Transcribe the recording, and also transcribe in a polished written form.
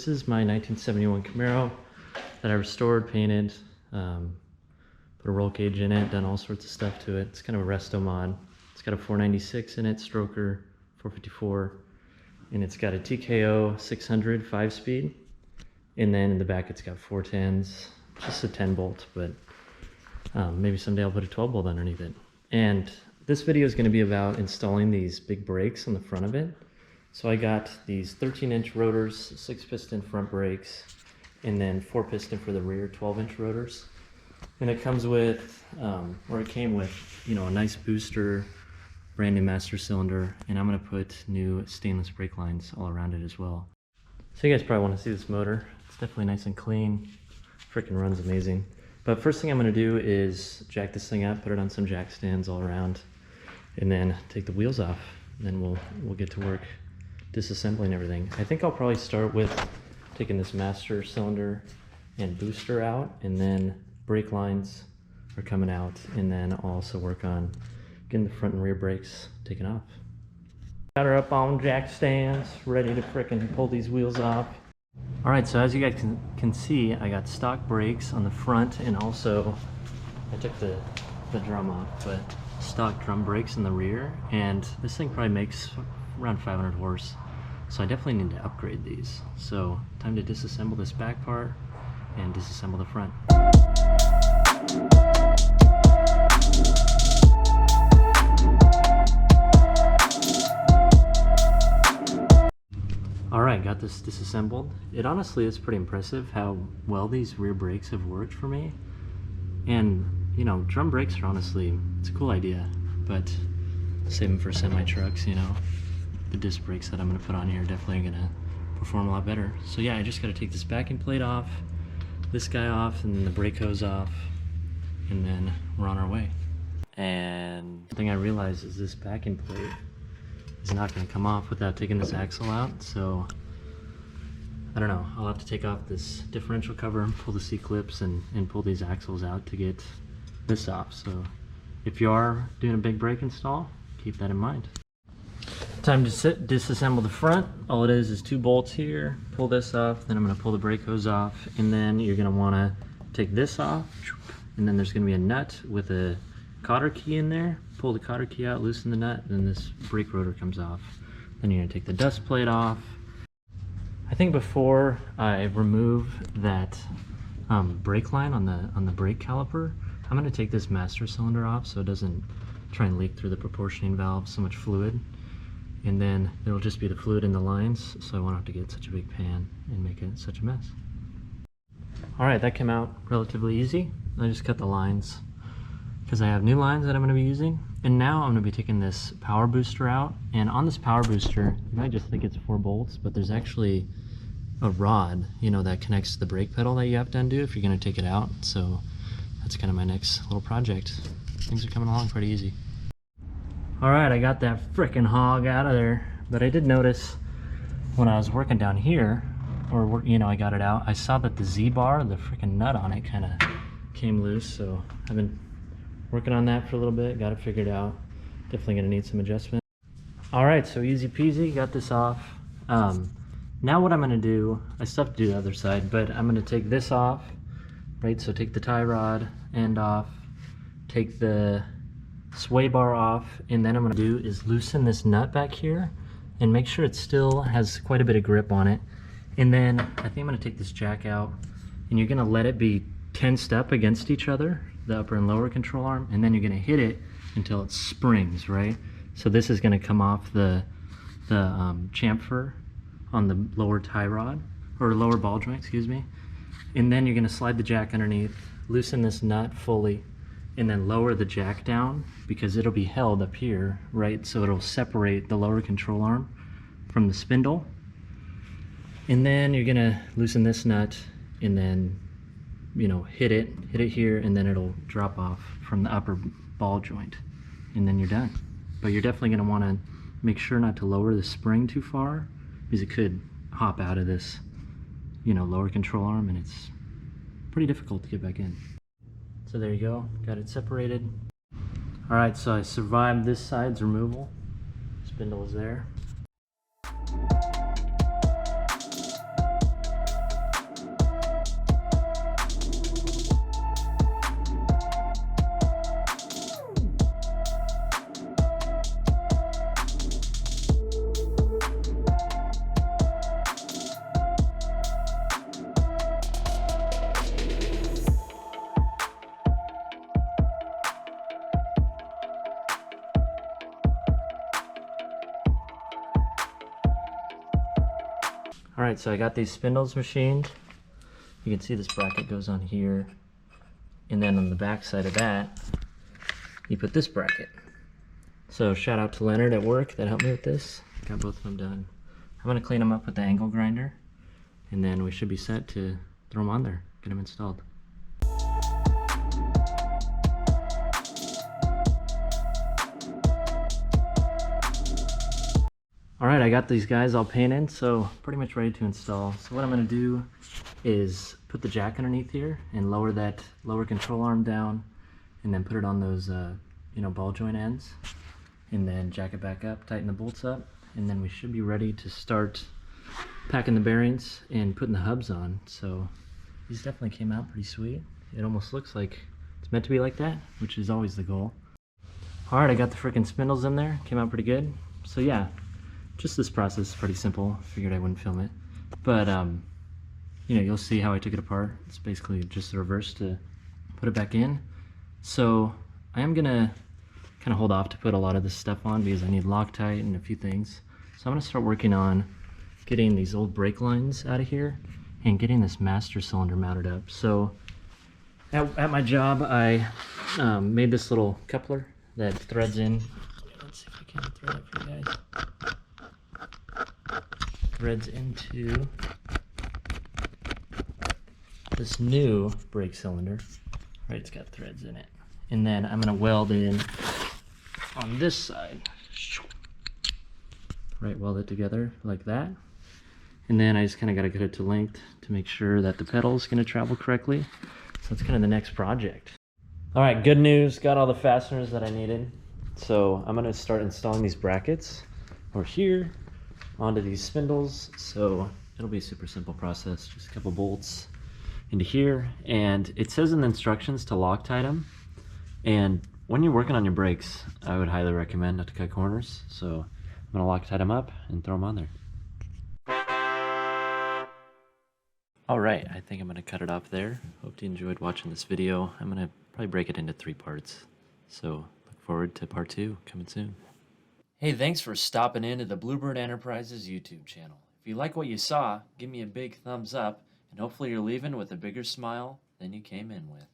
this is my 1971 Camaro that I restored, painted, put a roll cage in it, done all sorts of stuff to it. It's kind of a resto mod. It's got a 496 in it, stroker, 454, and it's got a TKO 600 5-speed. And then in the back it's got 410s, just a 10 bolt, but maybe someday I'll put a 12 bolt underneath it. And this video is going to be about installing these big brakes on the front of it. So I got these 13-inch rotors, 6-piston front brakes, and then 4-piston for the rear 12-inch rotors. And it comes with, or it came with, you know, a nice booster, brand new master cylinder, and I'm going to put new stainless brake lines all around it as well. So you guys probably want to see this motor. It's definitely nice and clean. Freaking runs amazing. But first thing I'm going to do is jack this thing up, put it on some jack stands all around, and then take the wheels off. And then we'll get to work disassembling everything. I think I'll probably start with taking this master cylinder and booster out, and then brake lines are coming out, and then I'll also work on getting the front and rear brakes taken off. Got her up on jack stands, ready to frickin' pull these wheels off. Alright, so as you guys can see, I got stock brakes on the front, and also I took the drum off, but stock drum brakes in the rear, and this thing probably makes around 500 horse, so I definitely need to upgrade these. So time to disassemble this back part and disassemble the front. Alright, got this disassembled. It honestly is pretty impressive how well these rear brakes have worked for me. And, you know, drum brakes are honestly, it's a cool idea, but save them for semi-trucks, you know. The disc brakes that I'm going to put on here are definitely going to perform a lot better. So yeah, I just got to take this backing plate off, this guy off, and then the brake hose off, and then we're on our way. And the thing I realized is this backing plate is not going to come off without taking this axle out, so I don't know, I'll have to take off this differential cover, pull the C-clips, and pull these axles out to get this off. So if you are doing a big brake install, keep that in mind. Time to disassemble the front. All it is 2 bolts here. Pull this off, then I'm going to pull the brake hose off, and then you're going to want to take this off, and then there's going to be a nut with a cotter key in there. Pull the cotter key out, loosen the nut, and then this brake rotor comes off. Then you're going to take the dust plate off. I think before I remove that brake line on the brake caliper, I'm going to take this master cylinder off so it doesn't try and leak through the proportioning valve so much fluid. And then there'll just be the fluid in the lines, so I won't have to get such a big pan and make it such a mess. Alright, that came out relatively easy. I just cut the lines because I have new lines that I'm going to be using. And now I'm going to be taking this power booster out. And on this power booster, you might just think it's 4 bolts, but there's actually a rod, you know, that connects to the brake pedal that you have to undo if you're going to take it out. So that's kind of my next little project. Things are coming along pretty easy. Alright, I got that frickin' hog out of there, but I did notice when I was working down here, or you know, I got it out, I saw that the Z-bar, the frickin' nut on it, kind of came loose, so I've been working on that for a little bit, got it figured out. Definitely gonna need some adjustment. Alright, so easy peasy, got this off. Now what I'm gonna do, I still have to do the other side, but I'm gonna take this off, right? So take the tie rod end off, take the sway bar off, and then I'm going to do is loosen this nut back here and make sure it still has quite a bit of grip on it. And then I think I'm going to take this jack out, and you're going to let it be tensed up against each other, the upper and lower control arm, and then you're going to hit it until it springs, right? So this is going to come off the chamfer on the lower tie rod, or lower ball joint, excuse me. And then you're going to slide the jack underneath, loosen this nut fully, and then lower the jack down because it'll be held up here, right? So it'll separate the lower control arm from the spindle. And then you're gonna loosen this nut and then, you know, hit it here, and then it'll drop off from the upper ball joint, and then you're done. But you're definitely gonna wanna make sure not to lower the spring too far because it could hop out of this, you know, lower control arm, and it's pretty difficult to get back in. So there you go, got it separated. Alright, so I survived this side's removal. Spindle is there. Alright, so I got these spindles machined. You can see this bracket goes on here. And then on the back side of that, you put this bracket. So shout out to Leonard at work that helped me with this. Got both of them done. I'm going to clean them up with the angle grinder. And then we should be set to throw them on there, get them installed. Alright, I got these guys all painted, so pretty much ready to install. So what I'm going to do is put the jack underneath here and lower that lower control arm down, and then put it on those ball joint ends, and then jack it back up, tighten the bolts up, and then we should be ready to start packing the bearings and putting the hubs on. So these definitely came out pretty sweet. It almost looks like it's meant to be like that, which is always the goal. Alright, I got the freaking spindles in there, came out pretty good. So yeah, just this process is pretty simple. Figured I wouldn't film it, but you'll see how I took it apart. It's basically just the reverse to put it back in. So I am gonna kind of hold off to put a lot of this stuff on because I need Loctite and a few things. So I'm gonna start working on getting these old brake lines out of here and getting this master cylinder mounted up. So at my job, I made this little coupler that threads in. Let's see if I can thread it for you guys. Threads into this new brake cylinder. Right, it's got threads in it. And then I'm gonna weld in on this side. Right, weld it together like that. And then I just kind of got to get it to length to make sure that the pedal is going to travel correctly. So that's kind of the next project. All right, good news. Got all the fasteners that I needed. So I'm going to start installing these brackets over here onto these spindles. So it'll be a super simple process. Just a couple bolts into here. And it says in the instructions to Loctite them. And when you're working on your brakes, I would highly recommend not to cut corners. So I'm going to Loctite them up and throw them on there. Alright, I think I'm going to cut it off there. Hope you enjoyed watching this video. I'm going to probably break it into 3 parts. So look forward to part 2 coming soon. Hey, thanks for stopping into the Bluebird Enterprises YouTube channel. If you like what you saw, give me a big thumbs up, and hopefully you're leaving with a bigger smile than you came in with.